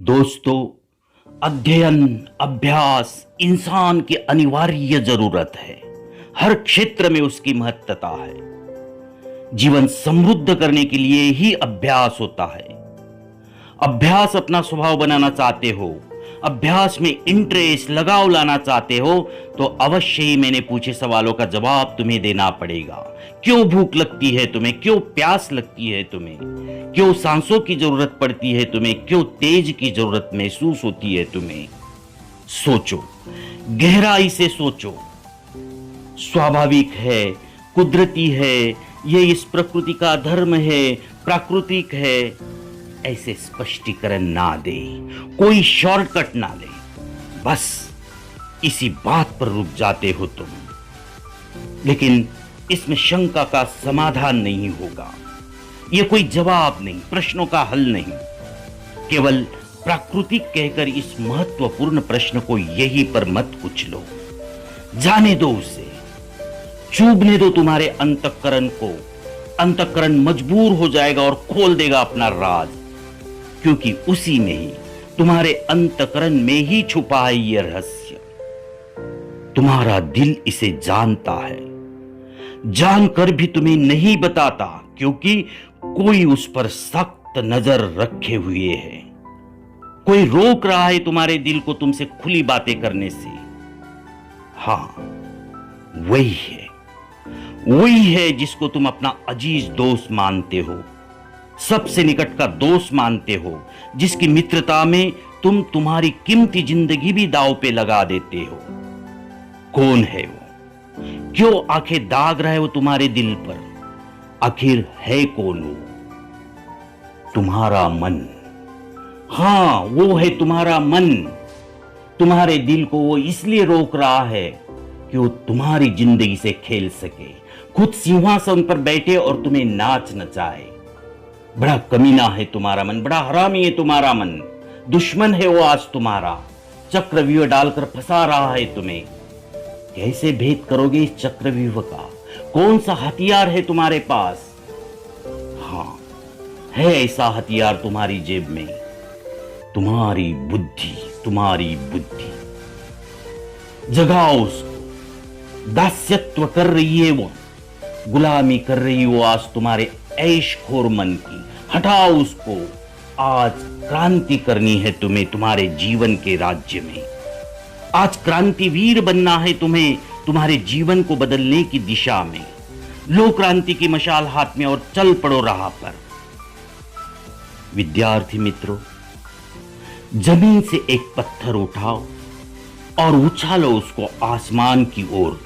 दोस्तों, अध्ययन अभ्यास इंसान की अनिवार्य जरूरत है। हर क्षेत्र में उसकी महत्वता है। जीवन समृद्ध करने के लिए ही अभ्यास होता है। अभ्यास अपना स्वभाव बनाना चाहते हो, अभ्यास में इंटरेस्ट लगाव लाना चाहते हो, तो अवश्य ही मैंने पूछे सवालों का जवाब तुम्हें देना पड़ेगा। क्यों भूख लगती है तुम्हें? क्यों प्यास लगती है तुम्हें? क्यों सांसों की जरूरत पड़ती है तुम्हें? क्यों तेज की जरूरत महसूस होती है तुम्हें? सोचो, गहराई से सोचो। स्वाभाविक है, कुदरती है, यह इस प्रकृति का धर्म है, प्राकृतिक है, ऐसे स्पष्टीकरण ना दे, कोई शॉर्टकट ना ले। बस इसी बात पर रुक जाते हो तुम। लेकिन इसमें शंका का समाधान नहीं होगा। यह कोई जवाब नहीं, प्रश्नों का हल नहीं। केवल प्राकृतिक कहकर इस महत्वपूर्ण प्रश्न को यहीं पर मत कुचलो। जाने दो उसे, चुभने दो तुम्हारे अंतःकरण को। अंतःकरण मजबूर हो जाएगा और खोल देगा अपना राज, क्योंकि उसी में ही, तुम्हारे अंतःकरण में ही छुपा है यह रहस्य। तुम्हारा दिल इसे जानता है, जानकर भी तुम्हें नहीं बताता, क्योंकि कोई उस पर सख्त नजर रखे हुए है। कोई रोक रहा है तुम्हारे दिल को तुमसे खुली बातें करने से। हां, वही है जिसको तुम अपना अजीज दोस्त मानते हो, सबसे निकट का दोस्त मानते हो, जिसकी मित्रता में तुम तुम्हारी कीमती जिंदगी भी दांव पे लगा देते हो। कौन है वो? क्यों आंखें दाग रहा है वो तुम्हारे दिल पर? आखिर है कौन वो? तुम्हारा मन। हां, वो है तुम्हारा मन। तुम्हारे दिल को वो इसलिए रोक रहा है कि वो तुम्हारी जिंदगी से खेल सके, खुद सिंहासन पर बैठे और तुम्हें नाच नचाए। बड़ा कमीना है तुम्हारा मन, बड़ा हरामी है तुम्हारा मन। दुश्मन है वो आज तुम्हारा, चक्रव्यूह डालकर फंसा रहा है तुम्हें। कैसे भेद करोगे इस चक्रव्यूह का? कौन सा हथियार है तुम्हारे पास? हां, है ऐसा हथियार तुम्हारी जेब में, तुम्हारी बुद्धि। जगाओ उसको। दास्यत्व कर रही है वो, गुलामी कर रही है वो आज तुम्हारे ऐशखोर मन की। हटाओ उसको। आज क्रांति करनी है तुम्हें तुम्हारे जीवन के राज्य में। आज क्रांतिवीर बनना है तुम्हें तुम्हारे जीवन को बदलने की दिशा में। लो क्रांति की मशाल हाथ में और चल पड़ो राह पर। विद्यार्थी मित्रों, जमीन से एक पत्थर उठाओ और उछालो उसको आसमान की ओर।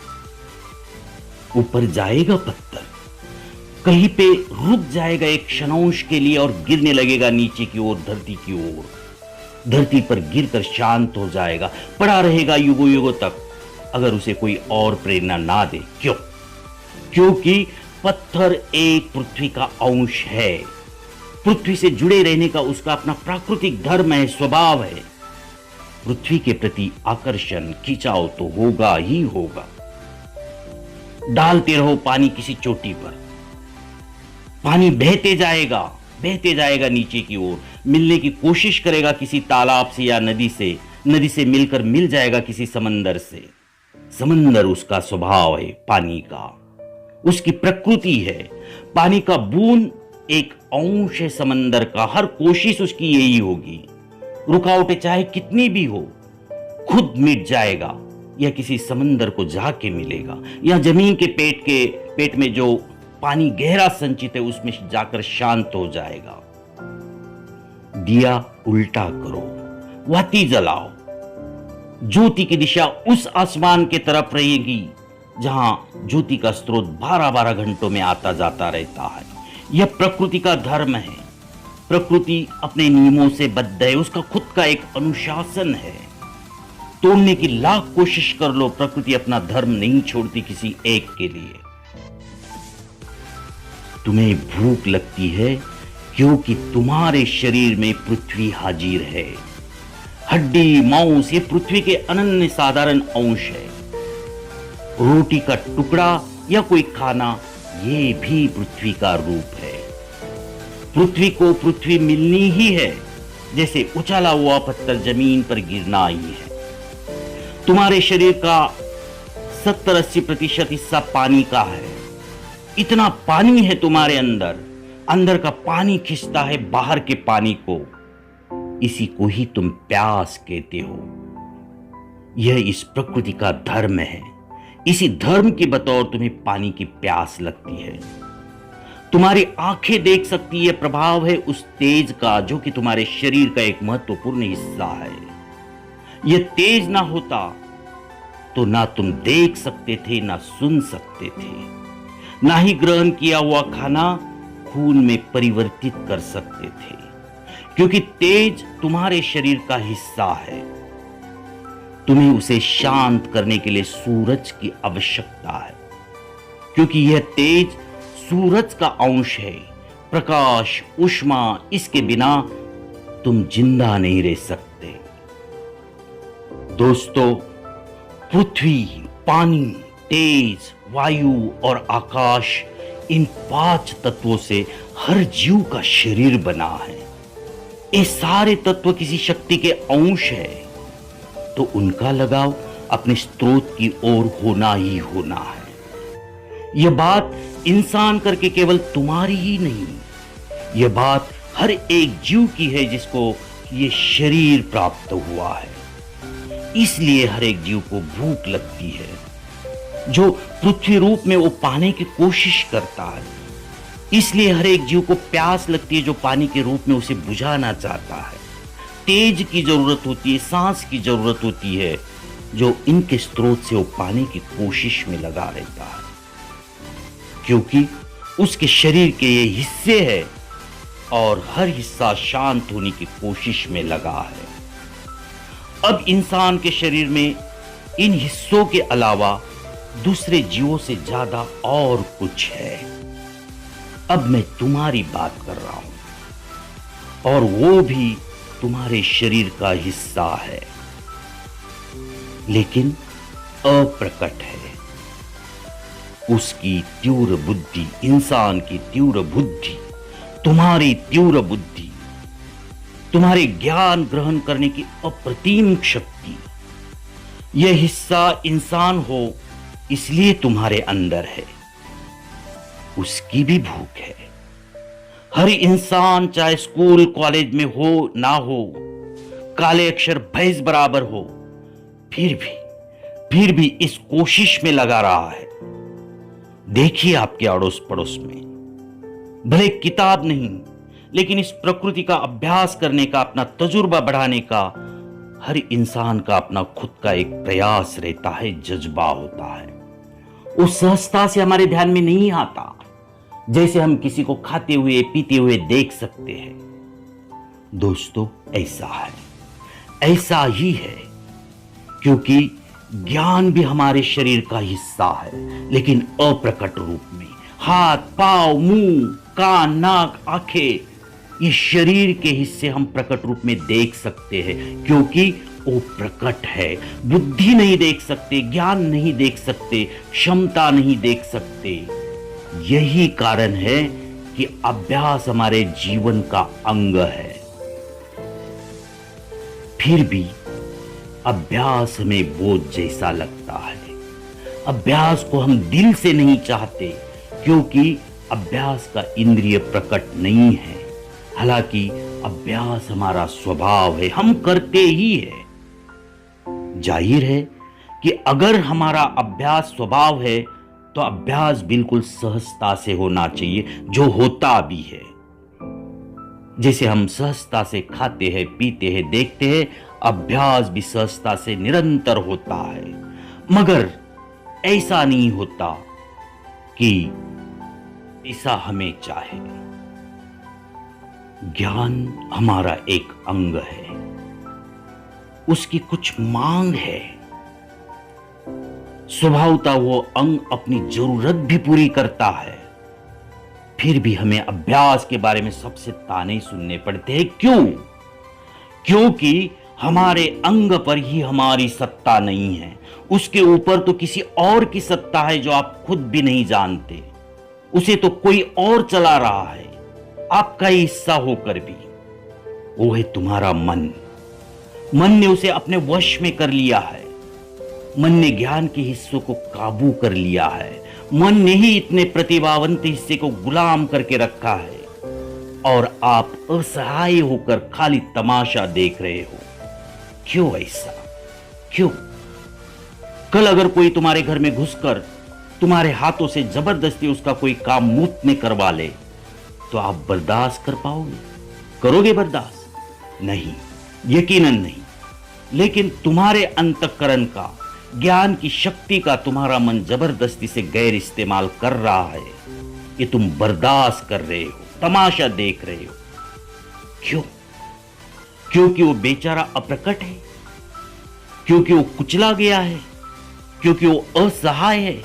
ऊपर जाएगा पत्थर, कहीं पे रुक जाएगा एक क्षणांश के लिए और गिरने लगेगा नीचे की ओर, धरती की ओर। धरती पर गिरकर शांत हो जाएगा, पड़ा रहेगा युगों युगों तक, अगर उसे कोई और प्रेरणा ना दे। क्यों? क्योंकि पत्थर एक पृथ्वी का अंश है। पृथ्वी से जुड़े रहने का उसका अपना प्राकृतिक धर्म है, स्वभाव है। पृथ्वी के प्रति आकर्षण, खिंचाव तो होगा ही होगा। डालते रहो पानी किसी चोटी पर, पानी बहते जाएगा नीचे की ओर, मिलने की कोशिश करेगा किसी तालाब से या नदी से मिलकर मिल जाएगा किसी समंदर से। समंदर उसका स्वभाव है, पानी का, उसकी प्रकृति है। पानी का बूंद एक अंश है समंदर का। हर कोशिश उसकी यही होगी। रुकावटें चाहे कितनी भी हो, खुद मिट जाएगा या किसी समंदर को जाके मिलेगा, या जमीन के पेट में जो पानी गहरा संचित है उसमें जाकर शांत हो जाएगा। दिया उल्टा करो, वाती जलाओ। ज्योति की दिशा उस आसमान के तरफ रहेगी जहां ज्योति का स्रोत 12-12 घंटों में आता जाता रहता है। यह प्रकृति का धर्म है। प्रकृति अपने नियमों से बद्ध है, उसका खुद का एक अनुशासन है। तोड़ने की लाख कोशिश कर लो, प्रकृति अपना धर्म नहीं छोड़ती किसी एक के लिए। तुम्हें भूख लगती है क्योंकि तुम्हारे शरीर में पृथ्वी हाजिर है। हड्डी, मांस ये पृथ्वी के अनन्य साधारण अंश है। रोटी का टुकड़ा या कोई खाना, ये भी पृथ्वी का रूप है। पृथ्वी को पृथ्वी मिलनी ही है, जैसे उछला हुआ पत्थर जमीन पर गिरना ही है। तुम्हारे शरीर का 70-80% हिस्सा पानी का है। इतना पानी है तुम्हारे अंदर, अंदर का पानी खींचता है बाहर के पानी को। इसी को ही तुम प्यास कहते हो। यह इस प्रकृति का धर्म है। इसी धर्म के बतौर तुम्हें पानी की प्यास लगती है। तुम्हारी आंखें देख सकती है, प्रभाव है उस तेज का जो कि तुम्हारे शरीर का एक महत्वपूर्ण हिस्सा है। यह तेज ना होता तो ना तुम देख सकते थे, ना सुन सकते थे, ना ही ग्रहण किया हुआ खाना खून में परिवर्तित कर सकते थे, क्योंकि तेज तुम्हारे शरीर का हिस्सा है। तुम्हें उसे शांत करने के लिए सूरज की आवश्यकता है, क्योंकि यह तेज सूरज का अंश है। प्रकाश, ऊष्मा, इसके बिना तुम जिंदा नहीं रह सकते। दोस्तों, पृथ्वी, पानी, तेज, वायु और आकाश, इन 5 तत्वों से हर जीव का शरीर बना है। ये सारे तत्व किसी शक्ति के अंश है, तो उनका लगाव अपने स्रोत की ओर होना ही होना है। यह बात इंसान करके केवल तुम्हारी ही नहीं, यह बात हर एक जीव की है जिसको ये शरीर प्राप्त हुआ है। इसलिए हर एक जीव को भूख लगती है, जो पृथ्वी रूप में वो पाने की कोशिश करता है। इसलिए हर एक जीव को प्यास लगती है, जो पानी के रूप में उसे बुझाना चाहता है। तेज की जरूरत होती है, सांस की जरूरत होती है, जो इनके स्रोत से वो पाने की कोशिश में लगा रहता है, क्योंकि उसके शरीर के ये हिस्से हैं और हर हिस्सा शांत होने की कोशिश में लगा है। अब इंसान के शरीर में इन हिस्सों के अलावा दूसरे जीवों से ज्यादा और कुछ है। अब मैं तुम्हारी बात कर रहा हूं, और वो भी तुम्हारे शरीर का हिस्सा है, लेकिन अप्रकट है। उसकी तीव्र बुद्धि, इंसान की तीव्र बुद्धि, तुम्हारी तीव्र बुद्धि, तुम्हारे ज्ञान ग्रहण करने की अप्रतिम शक्ति, यह हिस्सा इंसान हो इसलिए तुम्हारे अंदर है। उसकी भी भूख है। हर इंसान, चाहे स्कूल कॉलेज में हो ना हो, काले अक्षर भैंस बराबर हो, फिर भी इस कोशिश में लगा रहा है। देखिए आपके अड़ोस पड़ोस में, भले किताब नहीं, लेकिन इस प्रकृति का अभ्यास करने का, अपना तजुर्बा बढ़ाने का हर इंसान का अपना खुद का एक प्रयास रहता है, जज्बा होता है। उस सहजता से हमारे ध्यान में नहीं आता जैसे हम किसी को खाते हुए पीते हुए देख सकते हैं। दोस्तों, ऐसा है, ऐसा ही है, क्योंकि ज्ञान भी हमारे शरीर का हिस्सा है, लेकिन अप्रकट रूप में। हाथ, पांव, मुंह, कान, नाक, आंखें, ये शरीर के हिस्से हम प्रकट रूप में देख सकते हैं, क्योंकि वो प्रकट है। बुद्धि नहीं देख सकते, ज्ञान नहीं देख सकते, क्षमता नहीं देख सकते। यही कारण है कि अभ्यास हमारे जीवन का अंग है। फिर भी अभ्यास हमें बोझ जैसा लगता है। अभ्यास को हम दिल से नहीं चाहते, क्योंकि अभ्यास का इंद्रिय प्रकट नहीं है। हालांकि अभ्यास हमारा स्वभाव है, हम करते ही है। जाहिर है कि अगर हमारा अभ्यास स्वभाव है तो अभ्यास बिल्कुल सहजता से होना चाहिए, जो होता भी है। जैसे हम सहजता से खाते हैं, पीते हैं, देखते हैं, अभ्यास भी सहजता से निरंतर होता है। मगर ऐसा नहीं होता कि ऐसा हमें चाहे। ज्ञान हमारा एक अंग है, उसकी कुछ मांग है। स्वभावतः वो अंग अपनी जरूरत भी पूरी करता है। फिर भी हमें अभ्यास के बारे में सबसे ताने सुनने पड़ते हैं। क्यों? क्योंकि हमारे अंग पर ही हमारी सत्ता नहीं है, उसके ऊपर तो किसी और की सत्ता है जो आप खुद भी नहीं जानते। उसे तो कोई और चला रहा है, आपका ही हिस्सा होकर भी। वो है तुम्हारा मन। मन ने उसे अपने वश में कर लिया है। मन ने ज्ञान के हिस्सों को काबू कर लिया है। मन ने ही इतने प्रतिभावंत हिस्से को गुलाम करके रखा है और आप असहाय होकर खाली तमाशा देख रहे हो। क्यों ऐसा? क्यों? कल अगर कोई तुम्हारे घर में घुसकर तुम्हारे हाथों से जबरदस्ती उसका कोई काम मुफ्त में करवा ले तो आप बर्दाश्त कर पाओगे? करोगे बर्दाश्त? नहीं, यकीनन नहीं। लेकिन तुम्हारे अंतःकरण का, ज्ञान की शक्ति का तुम्हारा मन जबरदस्ती से गैर इस्तेमाल कर रहा है। ये तुम बर्दाश्त कर रहे हो, तमाशा देख रहे हो। क्यों? क्योंकि वो बेचारा अप्रकट है, क्योंकि वो कुचला गया है, क्योंकि वो असहाय है।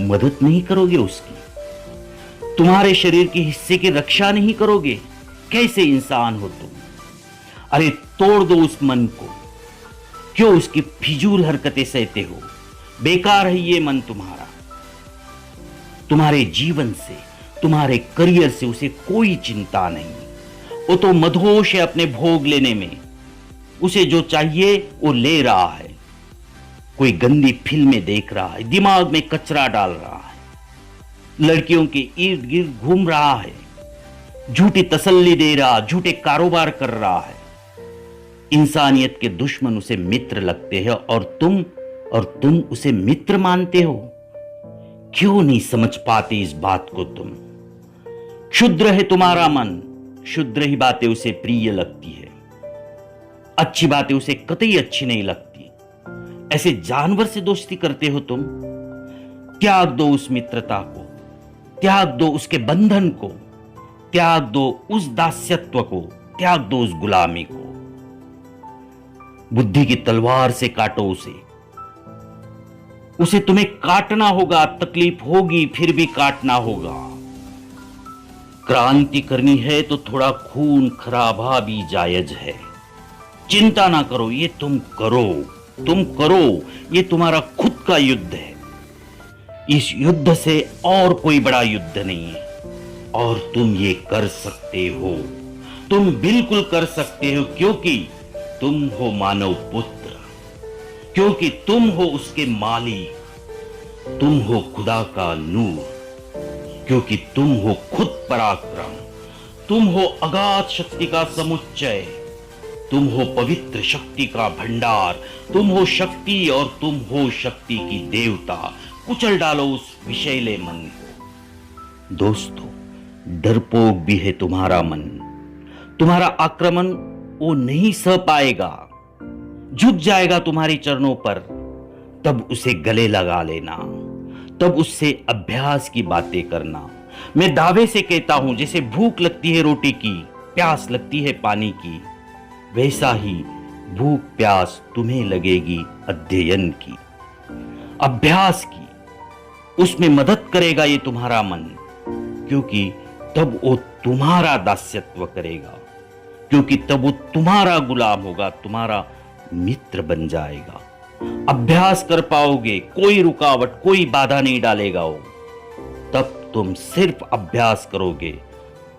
मदद नहीं करोगे उसकी, तुम्हारे शरीर के हिस्से की रक्षा नहीं करोगे। कैसे इंसान हो तुम? अरे तोड़ दो उस मन को। क्यों उसकी फिजूल हरकतें सहते हो? बेकार है ये मन तुम्हारा। तुम्हारे जीवन से, तुम्हारे करियर से उसे कोई चिंता नहीं। वो तो मदहोश है अपने भोग लेने में। उसे जो चाहिए वो ले रहा है। कोई गंदी फिल्में देख रहा है, दिमाग में कचरा डाल रहा है, लड़कियों के इर्द गिर्द घूम रहा है, झूठी तसल्ली दे रहा, झूठे कारोबार कर रहा है। इंसानियत के दुश्मन उसे मित्र लगते हैं और तुम उसे मित्र मानते हो। क्यों नहीं समझ पाते इस बात को तुम? क्षुद्र है तुम्हारा मन, क्षुद्र ही बातें उसे प्रिय लगती है। अच्छी बातें उसे कतई अच्छी नहीं लगती। ऐसे जानवर से दोस्ती करते हो तुम। त्याग दो उस मित्रता को, त्याग दो उसके बंधन को, त्याग दो उस दास्यत्व को, त्याग दो उस गुलामी को। बुद्धि की तलवार से काटो उसे तुम्हें काटना होगा, तकलीफ होगी, फिर भी काटना होगा। क्रांति करनी है तो थोड़ा खून खराबा भी जायज है। चिंता ना करो, ये तुम करो। ये तुम्हारा खुद का युद्ध है। इस युद्ध से और कोई बड़ा युद्ध नहीं है और तुम ये कर सकते हो। तुम बिल्कुल कर सकते हो, क्योंकि तुम हो मानव पुत्र, क्योंकि तुम हो उसके मालिक, तुम हो खुदा का नूर, क्योंकि तुम हो खुद पराक्रम, तुम हो अगाध शक्ति का समुच्चय, तुम हो पवित्र शक्ति का भंडार, तुम हो शक्ति और तुम हो शक्ति की देवता। कुचल डालो उस विषैले मन को। दोस्तों, डरपोक भी है तुम्हारा मन। तुम्हारा आक्रमण वो नहीं सह पाएगा, झुक जाएगा तुम्हारे चरणों पर। तब उसे गले लगा लेना, तब उससे अभ्यास की बातें करना। मैं दावे से कहता हूं, जैसे भूख लगती है रोटी की, प्यास लगती है पानी की, वैसा ही भूख प्यास तुम्हें लगेगी अध्ययन की, अभ्यास की। उसमें मदद करेगा ये तुम्हारा मन, क्योंकि तब वो तुम्हारा दास्यत्व करेगा, क्योंकि तब वो तुम्हारा गुलाम होगा, तुम्हारा मित्र बन जाएगा। अभ्यास कर पाओगे, कोई रुकावट, कोई बाधा नहीं डालेगा वो। तब तुम सिर्फ अभ्यास करोगे,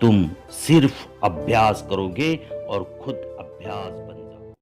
तुम सिर्फ अभ्यास करोगे और खुद अभ्यास बन